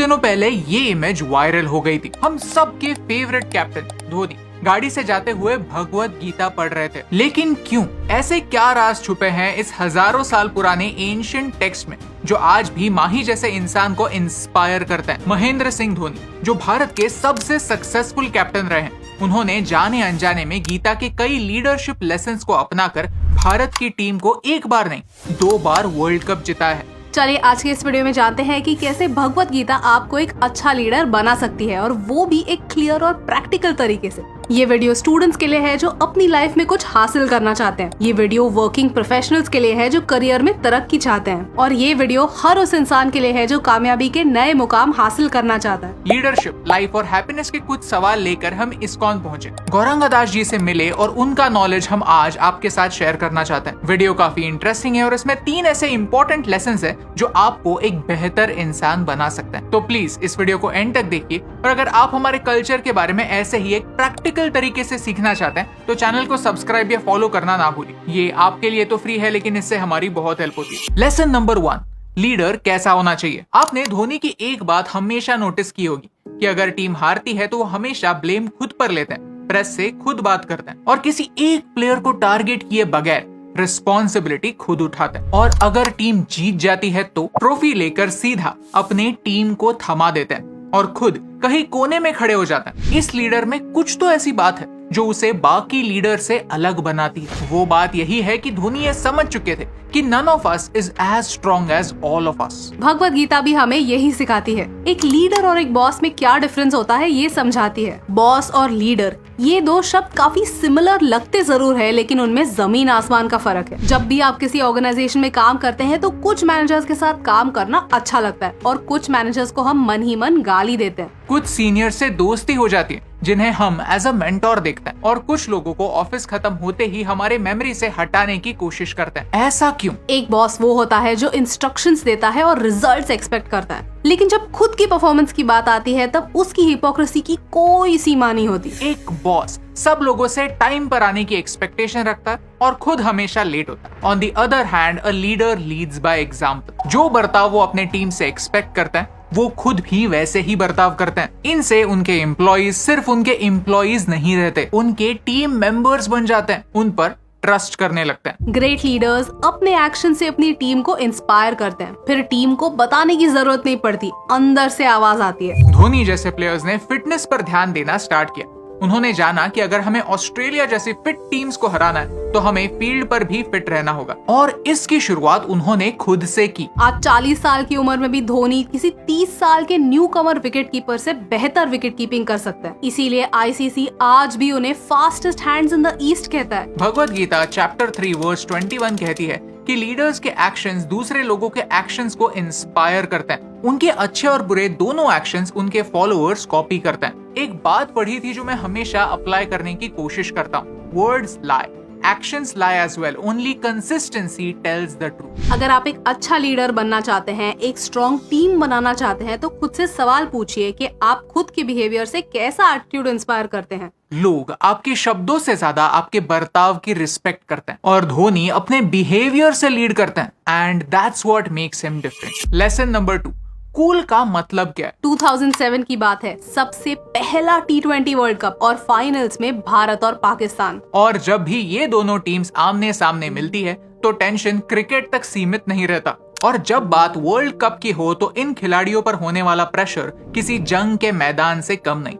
दिनों पहले ये इमेज वायरल हो गई थी। हम सबके फेवरेट कैप्टन धोनी गाड़ी से जाते हुए भगवत गीता पढ़ रहे थे। लेकिन क्यों? ऐसे क्या राज छुपे हैं इस हजारों साल पुराने एंशिएंट टेक्स्ट में जो आज भी माही जैसे इंसान को इंस्पायर करते हैं? महेंद्र सिंह धोनी, जो भारत के सबसे सक्सेसफुल कैप्टन रहे हैं, उन्होंने जाने अनजाने में गीता के कई लीडरशिप लेसन्स को अपनाकर भारत की टीम को एक बार नहीं 2 बार वर्ल्ड कप जिताया है। चलिए आज के इस वीडियो में जानते हैं कि कैसे भगवत गीता आपको एक अच्छा लीडर बना सकती है, और वो भी एक क्लियर और प्रैक्टिकल तरीके से। ये वीडियो स्टूडेंट्स के लिए है जो अपनी लाइफ में कुछ हासिल करना चाहते हैं। ये वीडियो वर्किंग प्रोफेशनल्स के लिए है जो करियर में तरक्की चाहते हैं, और ये वीडियो हर उस इंसान के लिए है जो कामयाबी के नए मुकाम हासिल करना चाहता है। लीडरशिप, लाइफ और हैप्पीनेस के कुछ सवाल लेकर हम इस्कॉन पहुंचे, गौरंग दास जी से मिले और उनका नॉलेज हम आज आपके साथ शेयर करना चाहते हैं। वीडियो काफी इंटरेस्टिंग है और इसमें 3 ऐसे इंपॉर्टेंट लेसन है जो आपको एक बेहतर इंसान बना सकते हैं। तो प्लीज इस वीडियो को एंड तक देखिए, और अगर आप हमारे कल्चर के बारे में ऐसे ही एक प्रैक्टिकल तरीके से सीखना चाहते हैं तो चैनल को सब्सक्राइब या फॉलो करना ना भूलिए। ये आपके लिए तो फ्री है, लेकिन इससे हमारी बहुत हेल्प होती है। लेसन नंबर 1, लीडर कैसा होना चाहिए। आपने धोनी की एक बात हमेशा नोटिस की होगी कि अगर टीम हारती है तो वो हमेशा ब्लेम खुद पर लेते हैं, प्रेस से खुद बात करते हैं और किसी एक प्लेयर को टारगेट किए बगैर रिस्पॉन्सिबिलिटी खुद उठाते हैं। और अगर टीम जीत जाती है तो ट्रॉफी लेकर सीधा अपने टीम को थमा देते हैं और खुद कहीं कोने में खड़े हो जाते हैं। इस लीडर में कुछ तो ऐसी बात है जो उसे बाकी लीडर से अलग बनाती है। वो बात यही है कि धोनी ये समझ चुके थे कि none of us is as strong as all of us। Bhagavad Gita भी हमें यही सिखाती है। एक लीडर और एक बॉस में क्या डिफरेंस होता है ये समझाती है। बॉस और लीडर, ये 2 शब्द काफी सिमिलर लगते जरूर है, लेकिन उनमें जमीन आसमान का फर्क है। जब भी आप किसी ऑर्गेनाइजेशन में काम करते हैं तो कुछ मैनेजर्स के साथ काम करना अच्छा लगता है और कुछ मैनेजर्स को हम मन ही मन गाली देते हैं। कुछ सीनियर से दोस्ती हो जाती है जिन्हें हम एज अ मेंटोर देखते हैं, और कुछ लोगों को ऑफिस खत्म होते ही हमारे मेमोरी से हटाने की कोशिश करते हैं। ऐसा क्यों? एक बॉस वो होता है जो इंस्ट्रक्शंस देता है और रिजल्ट्स एक्सपेक्ट करता है, लेकिन जब खुद की परफॉर्मेंस की बात आती है तब उसकी हिपोक्रेसी की कोई सीमा नहीं होती। एक बॉस सब लोगों से टाइम पर आने की एक्सपेक्टेशन रखता है और खुद हमेशा लेट होता है। On the other hand, a leader leads by example. जो बर्ताव वो अपने टीम से एक्सपेक्ट करता है वो खुद भी वैसे ही बर्ताव करते हैं। इनसे उनके एम्प्लॉइज सिर्फ उनके एम्प्लॉइज नहीं रहते, उनके टीम मेंबर्स बन जाते हैं, उन पर ट्रस्ट करने लगते हैं। ग्रेट लीडर्स अपने एक्शन से अपनी टीम को इंस्पायर करते हैं, फिर टीम को बताने की जरूरत नहीं पड़ती, अंदर से आवाज आती है। धोनी जैसे प्लेयर्स ने फिटनेस पर ध्यान देना स्टार्ट किया। उन्होंने जाना कि अगर हमें ऑस्ट्रेलिया जैसी फिट टीम्स को हराना है तो हमें फील्ड पर भी फिट रहना होगा, और इसकी शुरुआत उन्होंने खुद से की। आज 40 साल की उम्र में भी धोनी किसी 30 साल के न्यू कमर विकेट कीपर से बेहतर विकेट कीपिंग कर सकता है। इसीलिए आईसीसी आज भी उन्हें fastest hands in the east कहता है। भगवत गीता चैप्टर 3 वर्स 21 कहती है कि लीडर्स के एक्शंस दूसरे लोगों के एक्शंस को इंस्पायर करते हैं। उनके अच्छे और बुरे दोनों एक्शंस उनके फॉलोअर्स कॉपी करते हैं। एक बात पढ़ी थी जो मैं हमेशा अप्लाई करने की कोशिश करता हूँ, words lie, actions lie as well, only consistency tells the truth। अगर आप एक अच्छा लीडर बनना चाहते हैं, एक स्ट्रॉन्ग टीम बनाना चाहते हैं, तो खुद से सवाल पूछिए कि आप खुद के बिहेवियर से कैसा एटीट्यूड इंस्पायर करते हैं। लोग आपके शब्दों से ज्यादा आपके बर्ताव की रिस्पेक्ट करते हैं, और धोनी अपने बिहेवियर से लीड करते हैं, and that's what makes him different. Lesson number 2, cool का मतलब क्या है? 2007 की बात है, सबसे पहला T20 वर्ल्ड कप और फाइनल्स में भारत और पाकिस्तान। और जब भी ये दोनों टीम्स आमने सामने मिलती है तो टेंशन क्रिकेट तक सीमित नहीं रहता, और जब बात वर्ल्ड कप की हो तो इन खिलाड़ियों पर होने वाला प्रेशर किसी जंग के मैदान से कम नहीं।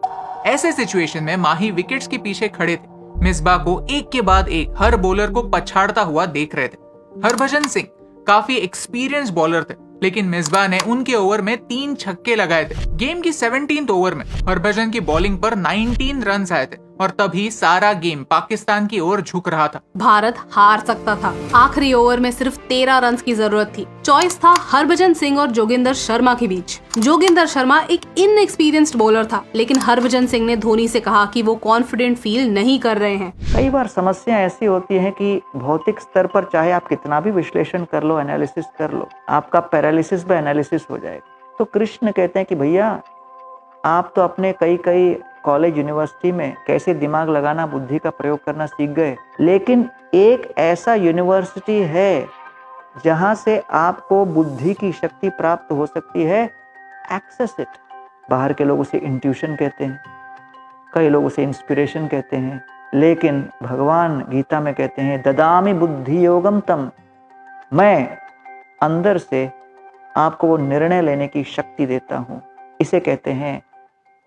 ऐसे सिचुएशन में माही विकेट्स के पीछे खड़े थे, मिसबा को एक के बाद एक हर बॉलर को पछाड़ता हुआ देख रहे थे। हरभजन सिंह काफी एक्सपीरियंस बॉलर थे, लेकिन मिसबा ने उनके ओवर में 3 छक्के लगाए थे। गेम की 17th ओवर में हरभजन की बॉलिंग पर 19 रन आए थे, और तभी सारा गेम पाकिस्तान की ओर झुक रहा था। भारत हार सकता था। आखिरी ओवर में सिर्फ 13 रन की जरूरत थी। चॉइस था हरभजन सिंह और जोगिंदर शर्मा के बीच। जोगिंदर शर्मा एक इनएक्सपीरियंस्ड बॉलर था, लेकिन हरभजन सिंह ने धोनी से कहा कि वो कॉन्फिडेंट फील नहीं कर रहे हैं। कई बार समस्या ऐसी होती है कि भौतिक स्तर पर चाहे आप कितना भी विश्लेषण कर लो, एनालिसिस कर लो, आपका पैरालिसिस बाय एनालिसिस हो जाएगा। तो कृष्ण कहते हैं कि भैया आप तो अपने कई कॉलेज यूनिवर्सिटी में कैसे दिमाग लगाना, बुद्धि का प्रयोग करना सीख गए, लेकिन एक ऐसा यूनिवर्सिटी है जहां से आपको बुद्धि की शक्ति प्राप्त हो सकती है एक्सेस इट। बाहर के लोग उसे इंट्यूशन कहते हैं, कई लोग उसे इंस्पिरेशन कहते हैं, लेकिन भगवान गीता में कहते हैं ददामि बुद्धि योगम तम, मैं अंदर से आपको वो निर्णय लेने की शक्ति देता हूँ। इसे कहते हैं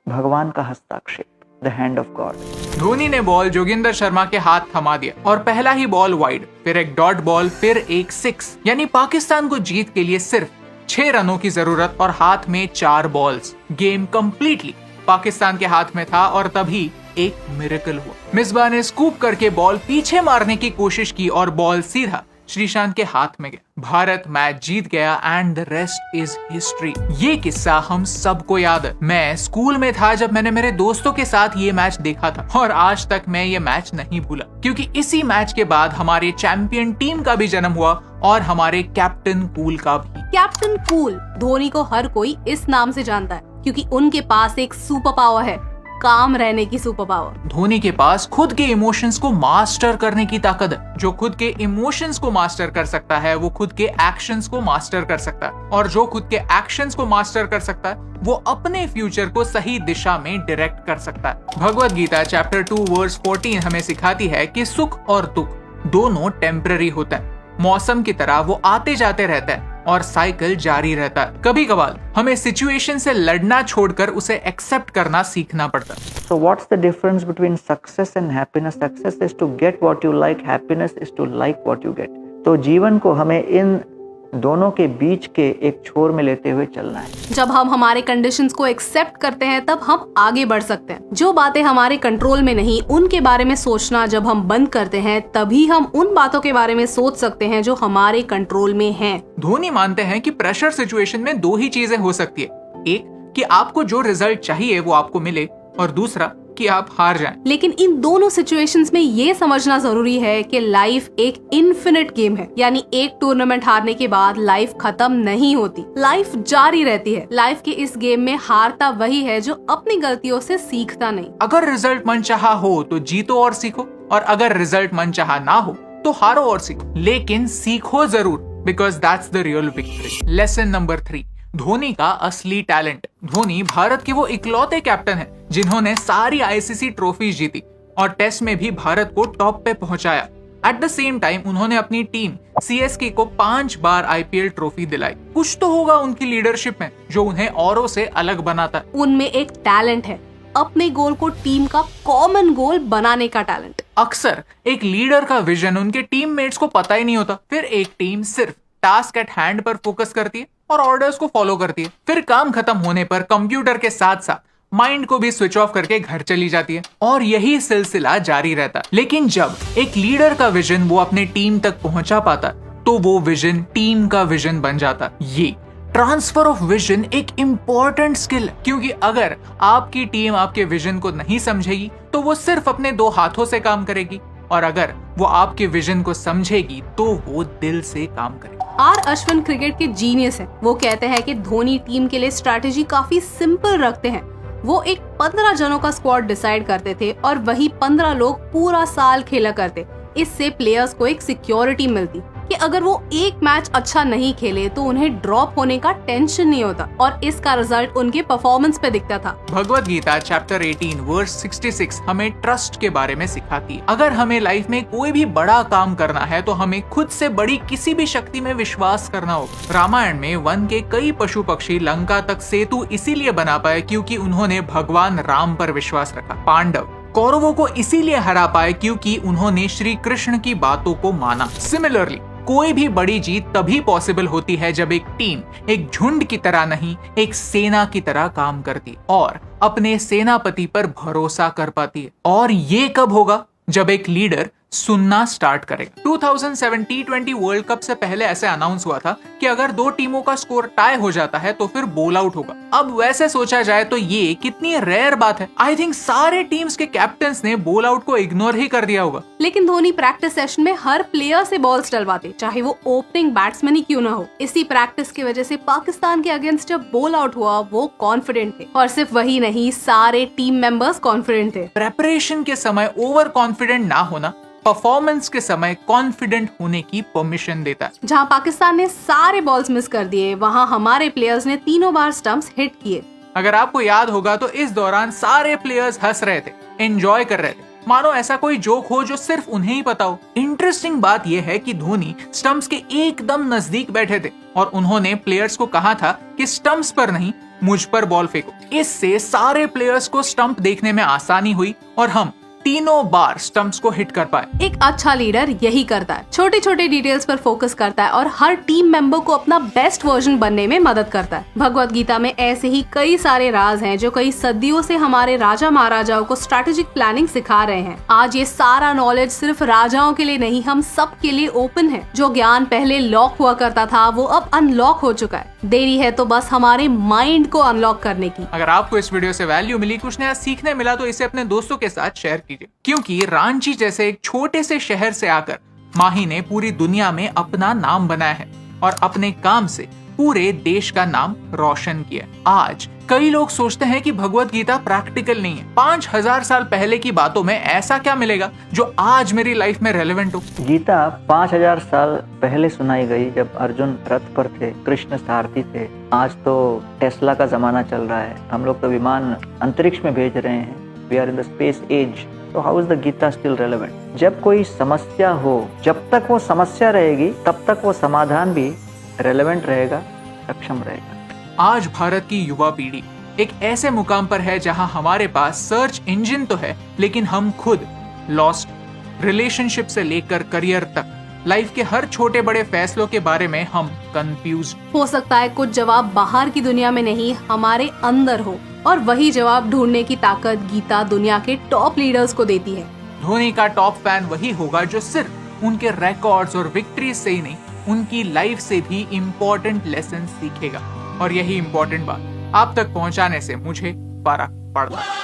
भगवान का हस्ताक्षेप, the hand of God. Dhoni ने बॉल जोगिंदर शर्मा के हाथ थमा दिया और पहला ही बॉल वाइड, फिर एक डॉट बॉल, फिर एक 6, यानी पाकिस्तान को जीत के लिए सिर्फ 6 रनों की जरूरत और हाथ में 4 बॉल्स। गेम कंप्लीटली पाकिस्तान के हाथ में था और तभी एक मिरेकल हुआ। मिसबाह ने स्कूप करके बॉल पीछे मारने की कोशिश की और बॉल सीधा श्रीशांत के हाथ में गया। भारत मैच जीत गया and the rest is history. ये किस्सा हम सबको याद है। मैं स्कूल में था जब मैंने मेरे दोस्तों के साथ ये मैच देखा था और आज तक मैं ये मैच नहीं भूला, क्योंकि इसी मैच के बाद हमारे चैंपियन टीम का भी जन्म हुआ और हमारे कैप्टन कूल का भी। कैप्टन कूल, धोनी को हर कोई इस नाम से जानता है क्योंकि उनके पास एक सुपर पावर है, काम रहने की सुपर पावर। धोनी के पास खुद के इमोशंस को मास्टर करने की ताकत है। जो खुद के इमोशंस को मास्टर कर सकता है वो खुद के एक्शंस को मास्टर कर सकता है, और जो खुद के एक्शंस को मास्टर कर सकता है वो अपने फ्यूचर को सही दिशा में डायरेक्ट कर सकता है। भगवत गीता चैप्टर 2 वर्स 14 हमें सिखाती है कि सुख और दुख दोनों टेम्पररी होते हैं। मौसम की तरह वो आते जाते रहता है और साइकिल जारी रहता है। कभी कभार हमें सिचुएशन से लड़ना छोड़कर उसे एक्सेप्ट करना सीखना पड़ता है। So what's the difference between success and happiness? Success is to get what you like, happiness is to like what you get. तो जीवन को हमें इन दोनों के बीच के एक छोर में लेते हुए चलना है। जब हम हमारे कंडीशंस को एक्सेप्ट करते हैं तब हम आगे बढ़ सकते हैं। जो बातें हमारे कंट्रोल में नहीं, उनके बारे में सोचना जब हम बंद करते हैं तभी हम उन बातों के बारे में सोच सकते हैं जो हमारे कंट्रोल में हैं। धोनी मानते हैं कि प्रेशर सिचुएशन में 2 ही चीजें हो सकती है, एक कि आपको जो रिजल्ट चाहिए वो आपको मिले और दूसरा कि आप हार जाएं। लेकिन इन दोनों सिचुएशंस में ये समझना जरूरी है कि लाइफ एक इन्फिनिट गेम है, यानी एक टूर्नामेंट हारने के बाद लाइफ खत्म नहीं होती, लाइफ जारी रहती है। लाइफ के इस गेम में हारता वही है जो अपनी गलतियों से सीखता नहीं। अगर रिजल्ट मनचाहा हो तो जीतो और सीखो, और अगर रिजल्ट मनचाहा ना हो तो हारो और सीखो, लेकिन सीखो जरूर, because that's the real victory. Lesson number 3, Dhoni का असली टैलेंट। धोनी भारत के वो इकलौते कैप्टन हैं जिन्होंने सारी आईसीसी ट्रॉफीज जीती और टेस्ट में भी भारत को टॉप पे पहुंचाया। एट द सेम टाइम उन्होंने अपनी टीम सीएसके को 5 बार आईपीएल ट्रॉफी दिलाई। कुछ तो होगा उनकी लीडरशिप में जो उन्हें औरों से अलग बनाता है। उनमें एक टैलेंट है, अपने गोल को टीम का कॉमन गोल बनाने का टैलेंट। अक्सर एक लीडर का विजन उनके टीममेट्स को पता ही नहीं होता। फिर एक टीम सिर्फ टास्क एट हैंड पर फोकस करती है और ऑर्डर्स को फॉलो करती है। फिर काम खत्म होने पर कंप्यूटर के साथ साथ माइंड को भी स्विच ऑफ करके घर चली जाती है और यही सिलसिला जारी रहता है। लेकिन जब एक लीडर का विजन वो अपने टीम तक पहुंचा पाता तो वो विजन टीम का विजन बन जाता। ये ट्रांसफर ऑफ विजन एक इम्पोर्टेंट स्किल है, क्योंकि अगर आपकी टीम आपके विजन को नहीं समझेगी तो वो सिर्फ अपने 2 हाथों से काम करेगी, और अगर वो आपके विजन को समझेगी तो वो दिल से काम करेगी। आर अश्विन क्रिकेट के जीनियस है। वो कहते हैं कि धोनी टीम के लिए स्ट्रैटेजी काफी सिंपल रखते हैं। वो एक 15 जनों का स्क्वाड डिसाइड करते थे और वही 15 लोग पूरा साल खेला करते। इससे प्लेयर्स को एक सिक्योरिटी मिलती कि अगर वो एक मैच अच्छा नहीं खेले तो उन्हें ड्रॉप होने का टेंशन नहीं होता, और इसका रिजल्ट उनके परफॉर्मेंस पे दिखता था। भगवत गीता चैप्टर 18 वर्स 66 हमें ट्रस्ट के बारे में सिखाती है। अगर हमें लाइफ में कोई भी बड़ा काम करना है तो हमें खुद से बड़ी किसी भी शक्ति में विश्वास करना होगा। रामायण में वन के कई पशु पक्षी लंका तक सेतु इसीलिए बना पाए क्योंकि उन्होंने भगवान राम पर विश्वास रखा। पांडव कौरवों को इसीलिए हरा पाए क्योंकि उन्होंने श्री कृष्ण की बातों को माना। सिमिलरली कोई भी बड़ी जीत तभी पॉसिबल होती है जब एक टीम एक झुंड की तरह नहीं, एक सेना की तरह काम करती और अपने सेनापति पर भरोसा कर पाती है। और ये कब होगा? जब एक लीडर सुनना स्टार्ट करेगा। 2007 T20 वर्ल्ड कप से पहले ऐसे अनाउंस हुआ था कि अगर 2 टीमों का स्कोर टाई हो जाता है तो फिर बोल आउट होगा। अब वैसे सोचा जाए तो ये कितनी रेयर बात है। आई थिंक सारे टीम्स के कैप्टन्स ने बोल आउट को इग्नोर ही कर दिया होगा। लेकिन धोनी प्रैक्टिस सेशन में हर प्लेयर से बॉल्स डलवाते, चाहे वो ओपनिंग बैट्समैन ही क्यों ना हो। इसी प्रैक्टिस की वजह से पाकिस्तान के अगेंस्ट जब बोल आउट हुआ वो कॉन्फिडेंट थे, और सिर्फ वही नहीं, सारे टीम मेंबर्स कॉन्फिडेंट थे। प्रेपरेशन के समय ओवर कॉन्फिडेंट ना होना परफॉर्मेंस के समय कॉन्फिडेंट होने की परमिशन देता है। जहां पाकिस्तान ने सारे बॉल्स मिस कर दिए, वहां हमारे प्लेयर्स ने तीनों बार स्टंप्स हिट किए। अगर आपको याद होगा तो इस दौरान सारे प्लेयर्स हंस रहे थे, एंजॉय कर रहे थे, मानो ऐसा कोई जोक हो जो सिर्फ उन्हें ही पता हो। इंटरेस्टिंग बात यह है कि धोनी स्टंप्स के एकदम नजदीक बैठे थे और उन्होंने प्लेयर्स को कहा था कि स्टंप्स पर नहीं, मुझ पर बॉल फेंको। इससे सारे प्लेयर्स को स्टंप देखने में आसानी हुई और हम तीनों बार स्टंप्स को हिट कर पाए। एक अच्छा लीडर यही करता है, छोटे छोटे डिटेल्स पर फोकस करता है और हर टीम मेंबर को अपना बेस्ट वर्जन बनने में मदद करता है। भगवत गीता में ऐसे ही कई सारे राज हैं जो कई सदियों से हमारे राजा महाराजाओं को स्ट्रैटेजिक प्लानिंग सिखा रहे हैं। आज ये सारा नॉलेज सिर्फ राजाओं के लिए नहीं, हम सब के लिए ओपन है। जो ज्ञान पहले लॉक हुआ करता था वो अब अनलॉक हो चुका है। देरी है तो बस हमारे माइंड को अनलॉक करने की। अगर आपको इस वीडियो से वैल्यू मिली, कुछ नया सीखने मिला, तो इसे अपने दोस्तों के साथ शेयर कीजिए, क्योंकि रांची जैसे एक छोटे से शहर से आकर माही ने पूरी दुनिया में अपना नाम बनाया है और अपने काम से पूरे देश का नाम रोशन किया। आज कई लोग सोचते हैं कि भगवत गीता प्रैक्टिकल नहीं है। 5000 साल पहले की बातों में ऐसा क्या मिलेगा जो आज मेरी लाइफ में रेलेवेंट हो? गीता 5000 साल पहले सुनाई गई जब अर्जुन रथ पर थे, कृष्ण सारथी थे। आज तो टेस्ला का जमाना चल रहा है, हम लोग तो विमान अंतरिक्ष में भेज रहे हैं। We are in the space age. तो how is the Gita still relevant? जब कोई समस्या हो, जब तक वो समस्या रहेगी तब तक वो समाधान भी रेलेवेंट रहेगा, सक्षम रहेगा। आज भारत की युवा पीढ़ी एक ऐसे मुकाम पर है जहां हमारे पास सर्च इंजन तो है, लेकिन हम खुद लॉस्ट। रिलेशनशिप से लेकर करियर तक, लाइफ के हर छोटे बड़े फैसलों के बारे में हम कंफ्यूज। हो सकता है कुछ जवाब बाहर की दुनिया में नहीं, हमारे अंदर हो, और वही जवाब ढूंढने की ताकत गीता दुनिया के टॉप लीडर्स को देती है। धोनी का टॉप फैन वही होगा जो सिर्फ उनके रिकॉर्ड्स और विक्ट्री से ही नहीं, उनकी लाइफ से भी इम्पोर्टेंट लेसन सीखेगा। और यही इम्पोर्टेंट बात आप तक पहुंचाने से मुझे फर्क पड़ता है।